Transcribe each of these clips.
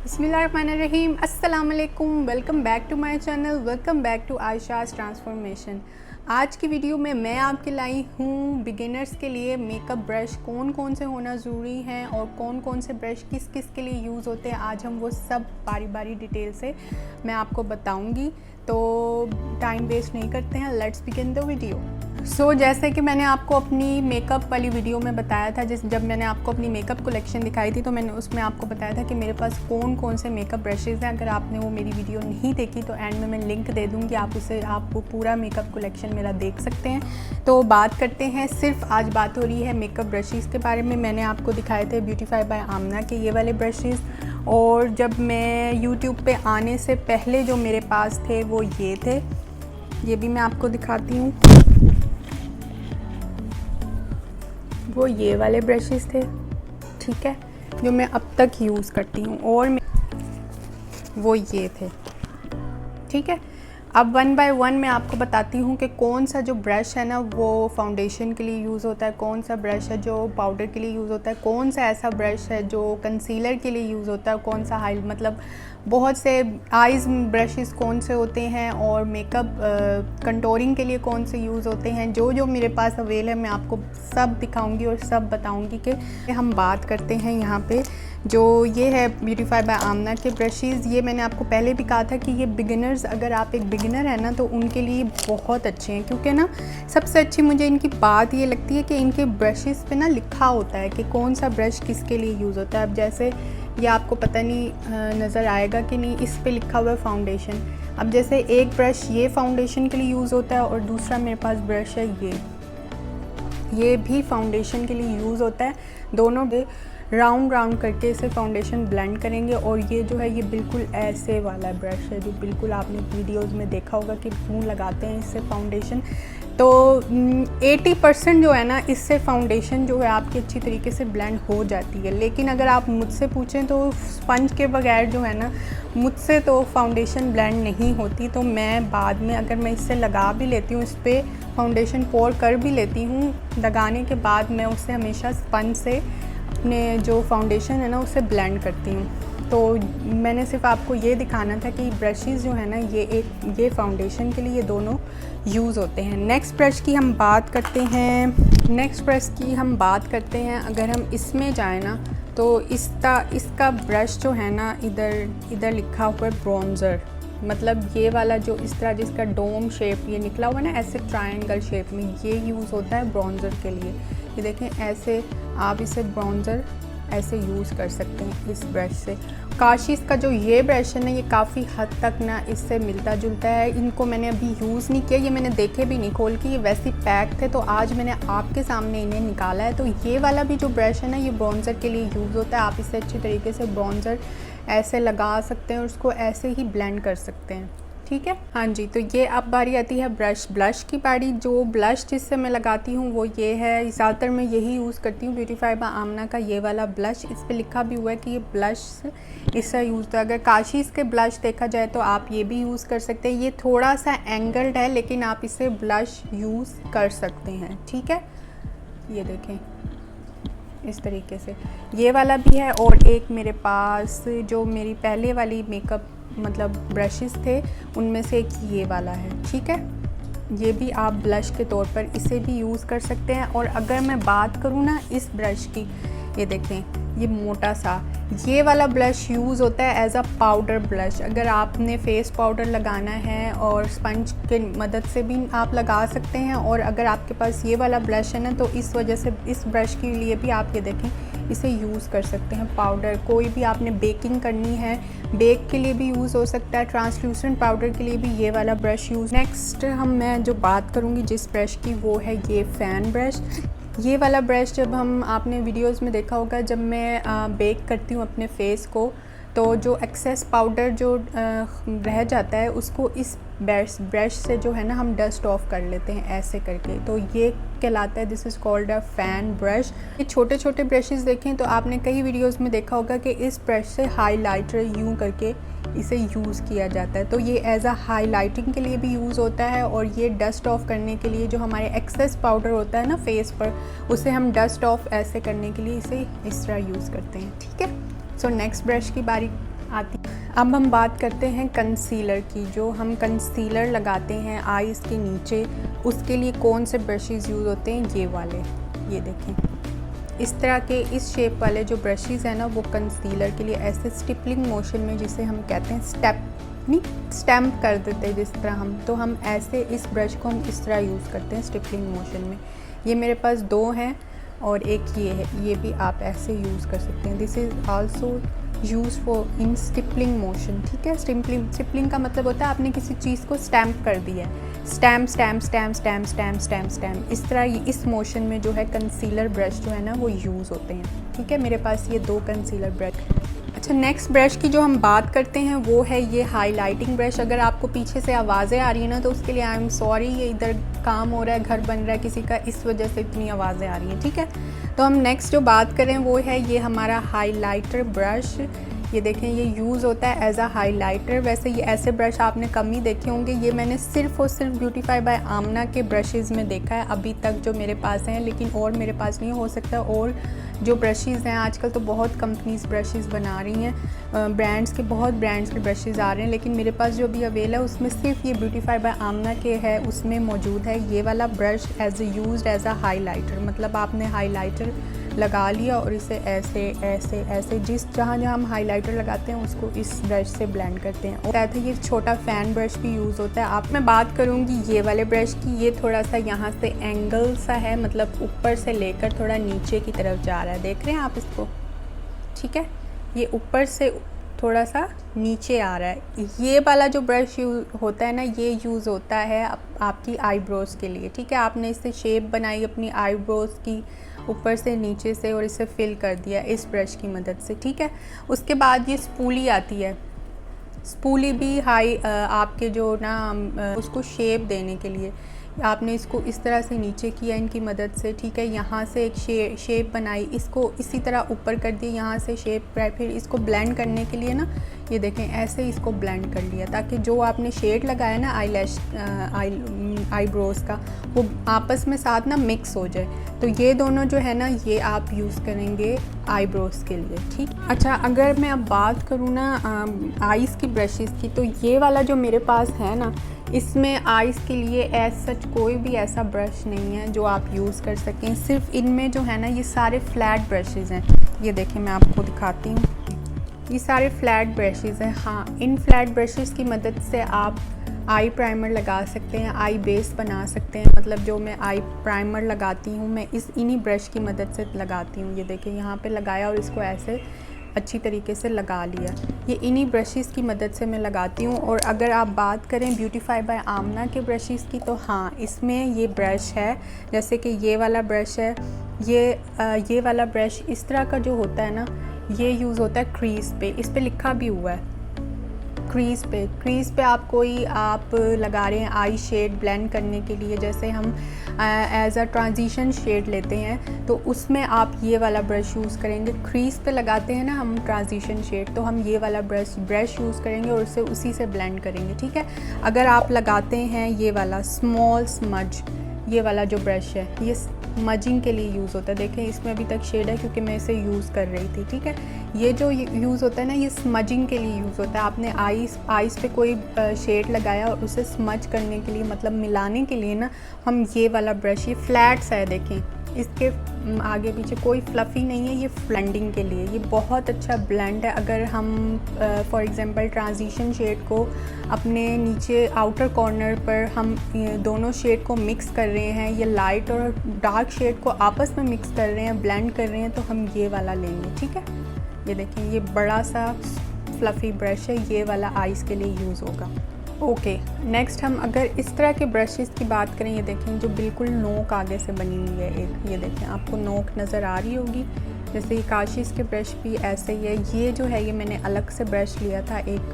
बिस्मिल्लाहिर्रहमानिर्रहीम, अस्सलाम वालेकुम। Welcome back to my channel, welcome back to Ayesha's transformation. आज की वीडियो में मैं आपके लाई हूँ बिगिनर्स के लिए मेकअप ब्रश कौन कौन से होना ज़रूरी हैं और कौन कौन से ब्रश किस किस के लिए यूज़ होते हैं। आज हम वो सब बारी बारी डिटेल से मैं आपको बताऊँगी, तो टाइम वेस्ट नहीं करते हैं, लेट्स बिगिन द वीडियो। जैसे कि मैंने आपको अपनी मेकअप वाली वीडियो में बताया था, जब मैंने आपको अपनी मेकअप कलेक्शन दिखाई थी तो मैंने उसमें आपको बताया था कि मेरे पास कौन कौन से मेकअप ब्रशेज़ हैं। अगर आपने वो मेरी वीडियो नहीं देखी तो एंड में मैं लिंक दे दूँगी, आप वो पूरा मेकअप कलेक्शन मेरा देख सकते हैं। तो बात करते हैं, सिर्फ आज बात हो रही है मेकअप ब्रशेज़ के बारे में। मैंने आपको दिखाए थे ब्यूटीफाई बाय आमना के ये वाले ब्रशेज़, और जब मैं यूट्यूब पे आने से पहले जो मेरे पास थे वो ये थे। ये भी मैं आपको दिखाती हूँ, वो ये वाले ब्रशेस थे, ठीक है, जो मैं अब तक यूज़ करती हूँ, और वो ये थे, ठीक है। अब वन बाय वन मैं आपको बताती हूँ कि कौन सा जो ब्रश है ना वो फाउंडेशन के लिए यूज़ होता है, कौन सा ब्रश है जो पाउडर के लिए यूज़ होता है, कौन सा ऐसा ब्रश है जो कंसीलर के लिए यूज़ होता है, कौन सा मतलब बहुत से आइज़ ब्रशेस कौन से होते हैं, और मेकअप कंटोरिंग के लिए कौन से यूज़ होते हैं। जो जो मेरे पास अवेल है मैं आपको सब दिखाऊंगी और सब बताऊंगी। कि हम बात करते हैं यहाँ पे, जो ये है ब्यूटीफाई बाय आमना के ब्रशेज़। ये मैंने आपको पहले भी कहा था कि ये बिगिनर्स, अगर आप एक बिगिनर है ना तो उनके लिए बहुत अच्छे हैं, क्योंकि ना सबसे अच्छी मुझे इनकी बात ये लगती है कि इनके ब्रशेज़ पे ना लिखा होता है कि कौन सा ब्रश किसके लिए यूज़ होता है। अब जैसे ये आपको पता नहीं नज़र आएगा कि नहीं, इस पे लिखा हुआ है फाउंडेशन। अब जैसे एक ब्रश ये फाउंडेशन के लिए यूज़ होता है और दूसरा मेरे पास ब्रश है ये भी फाउंडेशन के लिए यूज़ होता है। दोनों दे राउंड राउंड करके इसे फाउंडेशन ब्लेंड करेंगे, और ये जो है ये बिल्कुल ऐसे वाला ब्रश है जो बिल्कुल आपने वीडियोस में देखा होगा कि क्यों लगाते हैं इससे फाउंडेशन। तो 80% जो है ना इससे फाउंडेशन जो है आपकी अच्छी तरीके से ब्लेंड हो जाती है। लेकिन अगर आप मुझसे पूछें तो स्पंज के बगैर जो है ना मुझसे तो फाउंडेशन ब्लेंड नहीं होती। तो मैं बाद में अगर मैं इससे लगा भी लेती हूँ, इस पर फाउंडेशन पोर कर भी लेती हूँ, लगाने के बाद मैं उससे हमेशा स्पंज से अपने जो फाउंडेशन है ना उसे ब्लेंड करती हूँ। तो मैंने सिर्फ आपको ये दिखाना था कि ब्रशेज़ जो है ना ये फाउंडेशन के लिए ये दोनों यूज़ होते हैं। नेक्स्ट ब्रश की हम बात करते हैं, अगर हम इसमें जाएँ ना तो इसका ब्रश जो है ना इधर लिखा हुआ है ब्रॉन्ज़र, मतलब ये वाला जो इस तरह जिसका डोम शेप ये निकला हुआ है ना ऐसे ट्रायंगल शेप में, ये यूज़ होता है ब्रॉन्ज़र के लिए। ये देखें, ऐसे आप इसे ब्रॉन्ज़र ऐसे यूज़ कर सकते हैं इस ब्रश से। काशिश का जो ये ब्रश है ना ये काफ़ी हद तक ना इससे मिलता जुलता है। इनको मैंने अभी यूज़ नहीं किया, ये मैंने देखे भी नहीं खोल के, ये वैसे पैक थे, तो आज मैंने आपके सामने इन्हें निकाला है। तो ये वाला भी जो ब्रश है ना ये ब्रॉन्ज़र के लिए यूज़ होता है। आप इसे अच्छी तरीके से ब्रॉन्ज़र ऐसे लगा सकते हैं और उसको ऐसे ही ब्लेंड कर सकते हैं, ठीक है। हाँ जी, तो ये अब बारी आती है ब्लश की बारी। जो ब्लश जिससे मैं लगाती हूँ वो ये है, ज़्यादातर मैं यही यूज़ करती हूँ, ब्यूटीफाई बाय आमना का ये वाला ब्लश। इस पर लिखा भी हुआ है कि ये ब्लश इससे यूज़ होता है। अगर काशिश के ब्लश देखा जाए तो आप ये भी यूज़ कर सकते हैं। ये थोड़ा सा एंगल्ड है लेकिन आप इसे ब्लश यूज़ कर सकते हैं, ठीक है। ये देखें इस तरीके से ये वाला भी है, और एक मेरे पास जो मेरी पहले वाली मेकअप मतलब ब्रशेस थे उनमें से एक ये वाला है, ठीक है। ये भी आप ब्लश के तौर पर इसे भी यूज़ कर सकते हैं। और अगर मैं बात करूँ ना इस ब्रश की, ये देखें ये मोटा सा ये वाला ब्लश यूज़ होता है एज अ पाउडर ब्लश। अगर आपने फेस पाउडर लगाना है और स्पंज के मदद से भी आप लगा सकते हैं, और अगर आपके पास ये वाला ब्लश है ना तो इस वजह से इस ब्रश के लिए भी आप ये देखें इसे यूज़ कर सकते हैं। पाउडर कोई भी आपने बेकिंग करनी है, बेक के लिए भी यूज़ हो सकता है, ट्रांसल्यूसेंट पाउडर के लिए भी ये वाला ब्रश यूज़। नेक्स्ट मैं जो बात करूँगी जिस ब्रश की वो है ये फ़ैन ब्रश। ये वाला ब्रश जब आपने वीडियोस में देखा होगा, जब मैं बेक करती हूँ अपने फेस को तो जो एक्सेस पाउडर जो रह जाता है उसको इस ब्रश से जो है ना हम डस्ट ऑफ कर लेते हैं ऐसे करके। तो ये कहलाता है, this is called a fan brush. ये छोटे छोटे ब्रशेस देखें तो आपने कई वीडियोस में देखा होगा कि इस ब्रश से हाइलाइटर यूँ करके इसे यूज़ किया जाता है। तो ये एज अ हाइलाइटिंग के लिए भी यूज़ होता है, और ये डस्ट ऑफ करने के लिए जो हमारे एक्सेस पाउडर होता है ना फेस पर, उसे हम डस्ट ऑफ ऐसे करने के लिए इसे इस तरह यूज़ करते हैं, ठीक है। सो नेक्स्ट ब्रश की बारी आती है। अब हम बात करते हैं कंसीलर की। जो हम कंसीलर लगाते हैं आईज़ के नीचे, उसके लिए कौन से ब्रशेज़ यूज़ होते हैं? ये वाले, ये देखें इस तरह के इस शेप वाले जो ब्रशेज़ हैं ना, वो कंसीलर के लिए ऐसे स्टिपलिंग मोशन में, जिसे हम कहते हैं स्टैम्प कर देते हैं जिस तरह हम ऐसे इस ब्रश को हम इस तरह यूज़ करते हैं स्टिपलिंग मोशन में। ये मेरे पास 2 हैं और एक ये है, ये भी आप ऐसे यूज़ कर सकते हैं। This is also use for in stippling motion, ठीक है। स्टिपलिंग का मतलब होता है आपने किसी चीज़ को स्टैम्प कर दिया है, stamp stamp stamp stamp stamp stamp stamp, इस तरह इस मोशन में जो है कंसीलर ब्रश जो है ना वो यूज़ होते हैं, ठीक है। मेरे पास ये 2 कंसीलर ब्रश। अच्छा, नेक्स्ट ब्रश की जो हम बात करते हैं वो है ये हाइलाइटिंग ब्रश। अगर आपको पीछे से आवाज़ें आ रही हैं ना, तो उसके लिए आई एम सॉरी, ये इधर काम हो रहा है, घर बन रहा है किसी का, इस वजह से इतनी आवाज़ें आ रही हैं, ठीक है। तो हम नेक्स्ट जो बात करें वो है ये हमारा हाइलाइटर ब्रश। ये देखें, ये यूज़ होता है एज अ हाइलाइटर। वैसे ये ऐसे ब्रश आपने कम ही देखे होंगे, ये मैंने सिर्फ़ और सिर्फ ब्यूटीफाई बाय आमना के ब्रशेज़ में देखा है अभी तक जो मेरे पास हैं, लेकिन और मेरे पास नहीं हो सकता। और जो ब्रशेज़ हैं आजकल तो बहुत कंपनीज़ ब्रशेज़ बना रही हैं, बहुत ब्रांड्स के ब्रशेज़ आ रहे हैं, लेकिन मेरे पास जो अभी अवेल है उसमें सिर्फ ये ब्यूटीफाई बाय आमना के है, उसमें मौजूद है ये वाला ब्रश एज अ हाइलाइटर। मतलब आपने हाइलाइटर लगा लिया और इसे ऐसे ऐसे ऐसे जहाँ हम हाइलाइटर लगाते हैं उसको इस ब्रश से ब्लेंड करते हैं। और साथ ही ये छोटा फ़ैन ब्रश भी यूज़ होता है। आप मैं बात करूँगी ये वाले ब्रश की, ये थोड़ा सा यहाँ से एंगल सा है, मतलब ऊपर से लेकर थोड़ा नीचे की तरफ जा रहा है, देख रहे हैं आप इसको, ठीक है। ये ऊपर से थोड़ा सा नीचे आ रहा है। ये वाला जो ब्रश होता है ना, ये यूज़ होता है आपकी आईब्रोज़ के लिए, ठीक है। आपने इससे शेप बनाई अपनी आईब्रोज़ की ऊपर से नीचे से और इसे फिल कर दिया इस ब्रश की मदद से, ठीक है। उसके बाद ये स्पूली आती है। स्पूली भी आपके जो ना उसको शेप देने के लिए आपने इसको इस तरह से नीचे किया इनकी मदद से, ठीक है। यहाँ से एक शेप बनाई, इसको इसी तरह ऊपर कर दिया, यहाँ से शेप, फिर इसको ब्लेंड करने के लिए ना ये देखें ऐसे इसको ब्लेंड कर लिया, ताकि जो आपने शेड लगाया ना आईब्रोज़ का, वो आपस में साथ ना मिक्स हो जाए। तो ये दोनों जो है ना, ये आप यूज़ करेंगे आईब्रोज़ के लिए, ठीक। अच्छा, अगर मैं अब बात करूँ ना आईज़ की ब्रशेज़ की, तो ये वाला जो मेरे पास है ना, इसमें आईज़ के लिए एज सच कोई भी ऐसा ब्रश नहीं है जो आप यूज़ कर सकें। सिर्फ इनमें जो है ना ये सारे फ्लैट ब्रशेज़ हैं। ये देखें, मैं आपको दिखाती हूँ, ये सारे फ्लैट ब्रशेज़ हैं। हाँ, इन फ्लैट ब्रशेज़ की मदद से आप आई प्राइमर लगा सकते हैं, आई बेस बना सकते हैं। मतलब जो मैं आई प्राइमर लगाती हूँ, मैं इन्हीं ब्रश की मदद से लगाती हूँ। ये देखें, यहाँ पे लगाया और इसको ऐसे अच्छी तरीके से लगा लिया। ये इन्हीं ब्रशेज़ की मदद से मैं लगाती हूँ। और अगर आप बात करें ब्यूटीफाई बाय आमना के ब्रशेज़ की, तो हाँ, इसमें ये ब्रश है, जैसे कि ये वाला ब्रश है, ये वाला ब्रश इस तरह का जो होता है ना, ये यूज़ होता है क्रीज़ पे। इस पे लिखा भी हुआ है क्रीज़ पे आप लगा रहे हैं आई शेड ब्लेंड करने के लिए। जैसे हम एज अ ट्रांजिशन शेड लेते हैं, तो उसमें आप ये वाला ब्रश यूज़ करेंगे। क्रीज़ पे लगाते हैं ना हम ट्रांजिशन शेड, तो हम ये वाला ब्रश यूज़ करेंगे और उसी से ब्लेंड करेंगे, ठीक है। अगर आप लगाते हैं ये वाला स्मॉल स्मज, ये वाला जो ब्रश है, ये स्मजिंग के लिए यूज़ होता है। देखें, इसमें अभी तक शेड है क्योंकि मैं इसे यूज़ कर रही थी, ठीक है। ये जो यूज़ होता है ना, ये स्मजिंग के लिए यूज़ होता है। आपने आईज़ पे कोई शेड लगाया और उसे स्मज करने के लिए, मतलब मिलाने के लिए ना, हम ये वाला ब्रश, ये फ्लैट सा है, देखें इसके आगे पीछे कोई फ्लफ़ी नहीं है, ये ब्लेंडिंग के लिए ये बहुत अच्छा ब्लेंड है। अगर हम फॉर एग्ज़ाम्पल ट्रांजिशन शेड को अपने नीचे आउटर कॉर्नर पर हम दोनों शेड को मिक्स कर रहे हैं, ये लाइट और डार्क शेड को आपस में मिक्स कर रहे हैं, ब्लेंड कर रहे हैं, तो हम ये वाला लेंगे, ठीक है। ये देखें, ये बड़ा सा फ्लफ़ी ब्रश है, ये वाला आईज़ के लिए यूज़ होगा। ओके, नेक्स्ट हम अगर इस तरह के ब्रशेज़ की बात करें, ये देखें जो बिल्कुल नोक आगे से बनी हुई है एक, ये देखें आपको नोक नज़र आ रही होगी। जैसे ये काशिश के ब्रश भी ऐसे ही है। ये जो है ये मैंने अलग से ब्रश लिया था, एक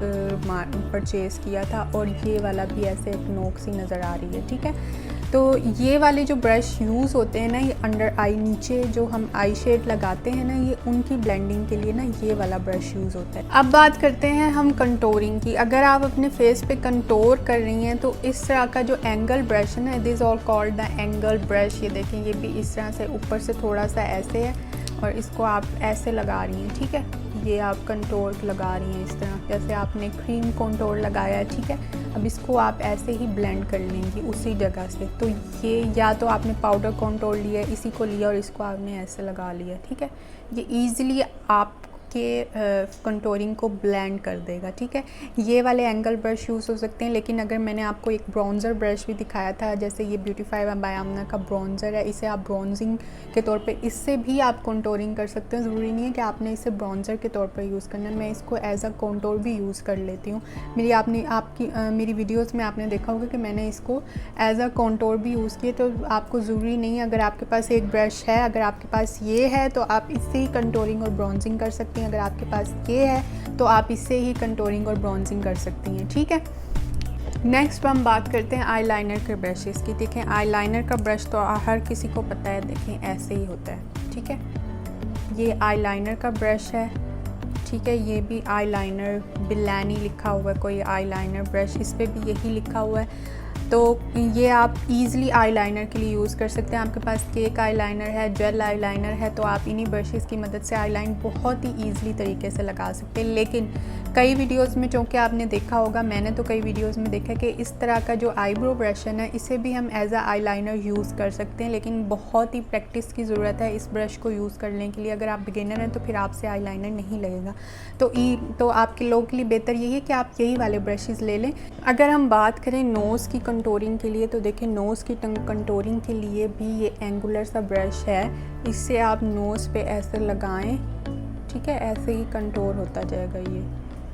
परचेज़ किया था, और ये वाला भी ऐसे एक नोक सी नज़र आ रही है, ठीक है। तो ये वाले जो ब्रश यूज़ होते हैं ना, ये अंडर आई नीचे जो हम आई शेड लगाते हैं ना, ये उनकी ब्लेंडिंग के लिए ना ये वाला ब्रश यूज़ होता है। अब बात करते हैं हम कंटोरिंग की। अगर आप अपने फेस पे कंटोर कर रही हैं, तो इस तरह का जो एंगल ब्रश है ना, this all called the angle brush. ये देखें, ये भी इस तरह से ऊपर से थोड़ा सा ऐसे है और इसको आप ऐसे लगा रही हैं, ठीक है। ये आप कंटोर लगा रही हैं इस तरह, जैसे आपने क्रीम कंटोर लगाया है, ठीक है। अब इसको आप ऐसे ही ब्लेंड कर लेंगी उसी जगह से। तो ये या तो आपने पाउडर कंटोर लिया, इसी को लिया और इसको आपने ऐसे लगा लिया, ठीक है। ये ईज़िली आपके कंटोरिंग को ब्लेंड कर देगा, ठीक है। ये वाले एंगल ब्रश यूज़ हो सकते हैं, लेकिन अगर मैंने आपको एक ब्रॉन्ज़र ब्रश भी दिखाया था, जैसे ये ब्यूटीफाई बाय आमना का ब्रॉन्ज़र है, इसे आप ब्रॉन्जिंग के तौर पे इससे भी आप कंटोरिंग कर सकते हैं। ज़रूरी नहीं है कि आपने इसे ब्रॉन्ज़र के तौर पर यूज़ करना है। मैं इसको एज अ कंटोर भी यूज़ कर लेती हूँ। मेरी वीडियोस में आपने देखा होगा कि मैंने इसको एज अ कंटोर भी यूज़ किया। तो आपको ज़रूरी नहीं है, अगर आपके पास एक ब्रश है, अगर आपके पास ये है तो आप इससे ही कंटोरिंग और ब्रॉन्जिंग कर सकती हैं। अगर आपके पास ये है तो आप इससे ही कंटोरिंग और ब्रॉन्जिंग कर सकती हैं, ठीक है। नेक्स्ट हम बात करते हैं आईलाइनर के ब्रशेस की। देखें, आईलाइनर का ब्रश तो हर किसी को पता है, देखें ऐसे ही होता है, ठीक है। ये आईलाइनर का ब्रश है, ठीक है। ये भी आईलाइनर बिलानी लिखा हुआ है, कोई आईलाइनर ब्रश, इस पर भी यही लिखा हुआ है। तो ये आप इजीली आईलाइनर के लिए यूज़ कर सकते हैं। आपके पास केक आईलाइनर है, जेल आईलाइनर है, तो आप इन्हीं ब्रशेस की मदद से आईलाइन बहुत ही ईजिली तरीके से लगा सकते हैं। लेकिन कई वीडियोस में, चूँकि आपने देखा होगा, मैंने तो कई वीडियोस में देखा कि इस तरह का जो आईब्रो ब्रश है ना, इसे भी हम एज अ आईलाइनर यूज़ कर सकते हैं, लेकिन बहुत ही प्रैक्टिस की ज़रूरत है इस ब्रश को यूज़ करने के लिए। अगर आप बिगिनर हैं तो फिर आपसे आईलाइनर नहीं लगेगा। तो आपके लोगों के लिए बेहतर यही है कि आप यही वाले ब्रशेज़ ले लें। अगर हम बात करें नोज़ की कंटोरिंग के लिए, तो देखें नोज़ की कंटोरिंग के लिए भी ये एंगुलर सा ब्रश है, इससे आप नोज़ पे ऐसे लगाएं, ठीक है। ऐसे ही कंटोर होता जाएगा, ये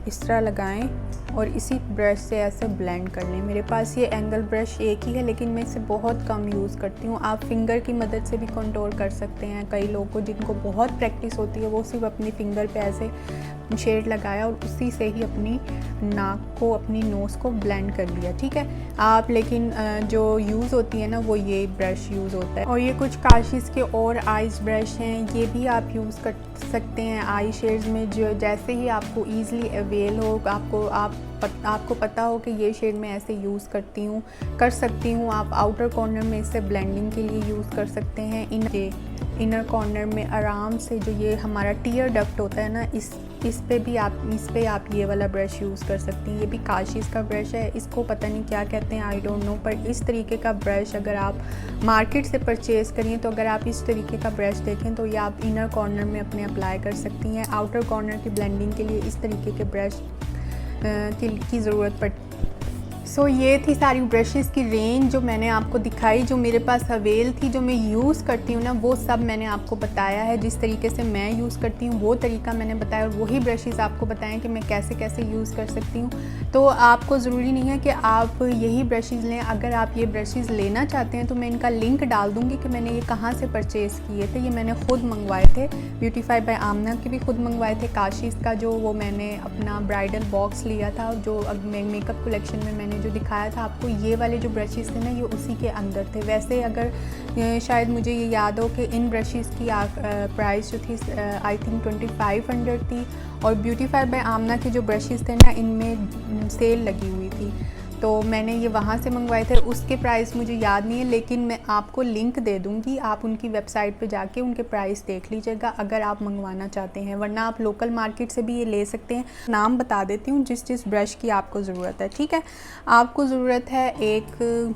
इस तरह लगाएं और इसी ब्रश से ऐसे ब्लेंड कर लें। मेरे पास ये एंगल ब्रश एक ही है, लेकिन मैं इसे बहुत कम यूज़ करती हूँ। आप फिंगर की मदद से भी कंटोर कर सकते हैं। कई लोगों को जिनको बहुत प्रैक्टिस होती है, वो सिर्फ अपनी फिंगर पे ऐसे शेड लगाया और उसी से ही अपनी नाक को, अपनी नोज़ को ब्लेंड कर लिया, ठीक है। आप लेकिन जो यूज़ होती है ना, वो ये ब्रश यूज़ होता है। और ये कुछ काशिश के और आइज ब्रश हैं, ये भी आप यूज़ कर सकते हैं आई शेड्स में। जो जैसे ही आपको ईज़िली अवेल हो, आपको पता हो कि ये शेड मैं ऐसे यूज़ कर सकती हूँ, आप आउटर कॉर्नर में इसे ब्लेंडिंग के लिए यूज़ कर सकते हैं। इनर कॉर्नर में आराम से जो ये हमारा टीयर डक्ट होता है ना, इस पे आप ये वाला ब्रश यूज़ कर सकती हैं। ये भी काशिश का ब्रश है, इसको पता नहीं क्या कहते हैं, आई डोंट नो। पर इस तरीके का ब्रश अगर आप मार्केट से परचेज़ करिए, तो अगर आप इस तरीके का ब्रश देखें तो ये आप इनर कॉर्नर में अपने अप्लाई कर सकती हैं। आउटर कॉर्नर की ब्लेंडिंग के लिए इस तरीके के ब्रश की ज़रूरत पड़ती। सो ये थी सारी ब्रशेस की रेंज जो मैंने आपको दिखाई, जो मेरे पास अवेल थी, जो मैं यूज़ करती हूँ ना, वो सब मैंने आपको बताया है। जिस तरीके से मैं यूज़ करती हूँ वो तरीका मैंने बताया, और वही ब्रशेस आपको बताएं कि मैं कैसे कैसे यूज़ कर सकती हूँ। तो आपको ज़रूरी नहीं है कि आप यही ब्रशेस लें। अगर आप ये ब्रशेस लेना चाहते हैं तो मैं इनका लिंक डाल दूँगी कि मैंने ये कहाँ से परचेज़ किए थे। ये मैंने ख़ुद मंगवाए थे, ब्यूटीफाई बाय आमना के भी खुद मंगवाए थे। काशिश का जो वो मैंने अपना ब्राइडल बॉक्स लिया था, जो मेकअप कलेक्शन में मैंने जो दिखाया था आपको, ये वाले जो ब्रशेस थे ना, ये उसी के अंदर थे। वैसे अगर शायद मुझे ये याद हो कि इन ब्रशेस की प्राइस जो थी आई थिंक 2500 थी, और ब्यूटीफाई बाय आमना के जो ब्रशेस थे ना, इनमें सेल लगी हुई थी, तो मैंने ये वहाँ से मंगवाए थे। उसके प्राइस मुझे याद नहीं है, लेकिन मैं आपको लिंक दे दूँगी, आप उनकी वेबसाइट पे जाके उनके प्राइस देख लीजिएगा अगर आप मंगवाना चाहते हैं। वरना आप लोकल मार्केट से भी ये ले सकते हैं। नाम बता देती हूँ जिस ब्रश की आपको ज़रूरत है, ठीक है। आपको ज़रूरत है एक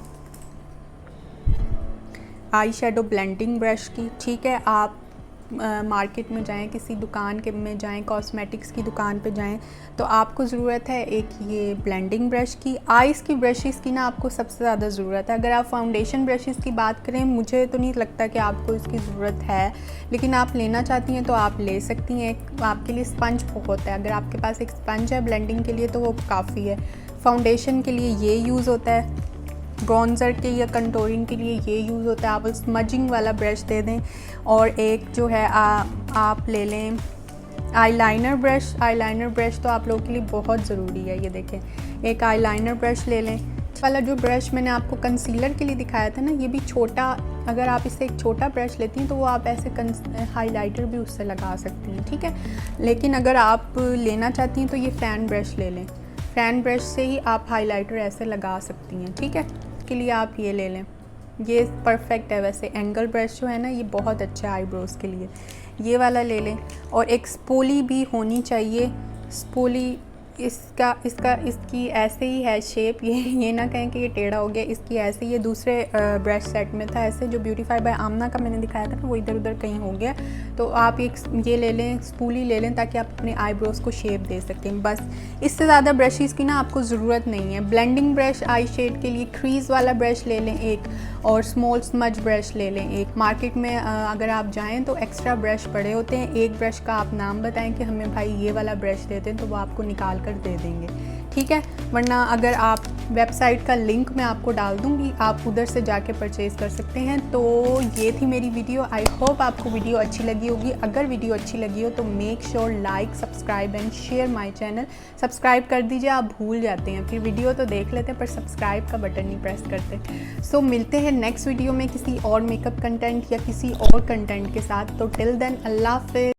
आई शेडो ब्लेंडिंग ब्रश की, ठीक है। आप मार्केट में जाएं, किसी दुकान के में जाएं, कॉस्मेटिक्स की दुकान पे जाएं, तो आपको ज़रूरत है एक ये ब्लेंडिंग ब्रश की। आइज़ की ब्रशेस की ना आपको सबसे ज़्यादा ज़रूरत है। अगर आप फाउंडेशन ब्रशेस की बात करें, मुझे तो नहीं लगता कि आपको इसकी ज़रूरत है, लेकिन आप लेना चाहती हैं तो आप ले सकती हैं। आपके लिए स्पंज बहुत है, अगर आपके पास एक स्पंज है ब्लेंडिंग के लिए तो वो काफ़ी है। फाउंडेशन के लिए ये यूज़ होता है, ब्रॉन्ज़र के या कंटोरिंग के लिए ये यूज़ होता है। आप स्मजिंग वाला ब्रश दे दें। और एक जो है आप ले लें आईलाइनर ब्रश तो आप लोगों के लिए बहुत ज़रूरी है। ये देखें, एक आईलाइनर ब्रश ले लें। वाला जो ब्रश मैंने आपको कंसीलर के लिए दिखाया था ना, ये भी छोटा, अगर आप इससे एक छोटा ब्रश लेती हैं तो वो आप ऐसे हाइलाइटर भी उससे लगा सकती हैं, ठीक है। लेकिन अगर आप लेना चाहती हैं तो ये फ़ैन ब्रश ले लें। फ़ैन ब्रश से ही आप हाइलाइटर ऐसे लगा सकती हैं, ठीक है। के लिए आप ये ले लें, ये परफेक्ट है। वैसे एंगल ब्रश जो है ना, ये बहुत अच्छा है आईब्रोज़ के लिए। ये वाला ले लें। और एक स्पोली भी होनी चाहिए। स्पोली इसकी ऐसे ही है शेप, ये ना कहें कि ये टेढ़ा हो गया, इसकी ऐसे ये दूसरे ब्रश सेट में था ऐसे, जो ब्यूटीफाई बाय आमना का मैंने दिखाया था ना, वो इधर उधर कहीं हो गया। तो आप एक ये ले लें, स्पूली ले लें, ताकि आप अपने आईब्रोज़ को शेप दे सकें। बस इससे ज़्यादा ब्रशेज़ की ना आपको ज़रूरत नहीं है। ब्लेंडिंग ब्रश आई शेड के लिए क्रीज़ वाला ब्रश ले लें एक, और स्मॉल स्मज ब्रश ले लें एक। मार्केट में अगर आप जाएँ तो एक्स्ट्रा ब्रश पड़े होते हैं, एक ब्रश का आप नाम बताएं कि हमें भाई ये वाला ब्रश देते हैं, तो वो आपको निकाल कर दे देंगे, ठीक है। वरना अगर आप वेबसाइट का लिंक मैं आपको डाल दूँगी, आप उधर से जाके परचेज़ कर सकते हैं। तो ये थी मेरी वीडियो। आई होप आपको वीडियो अच्छी लगी होगी। अगर वीडियो अच्छी लगी हो तो make sure like, subscribe and share my channel. Subscribe कर दीजिए, आप भूल जाते हैं, फिर वीडियो तो देख लेते हैं पर सब्सक्राइब का बटन नहीं प्रेस करते। सो मिलते हैं नेक्स्ट वीडियो में किसी और मेकअप कंटेंट या किसी और कंटेंट के साथ। तो टिल देन अल्लाह हाफ़िज़।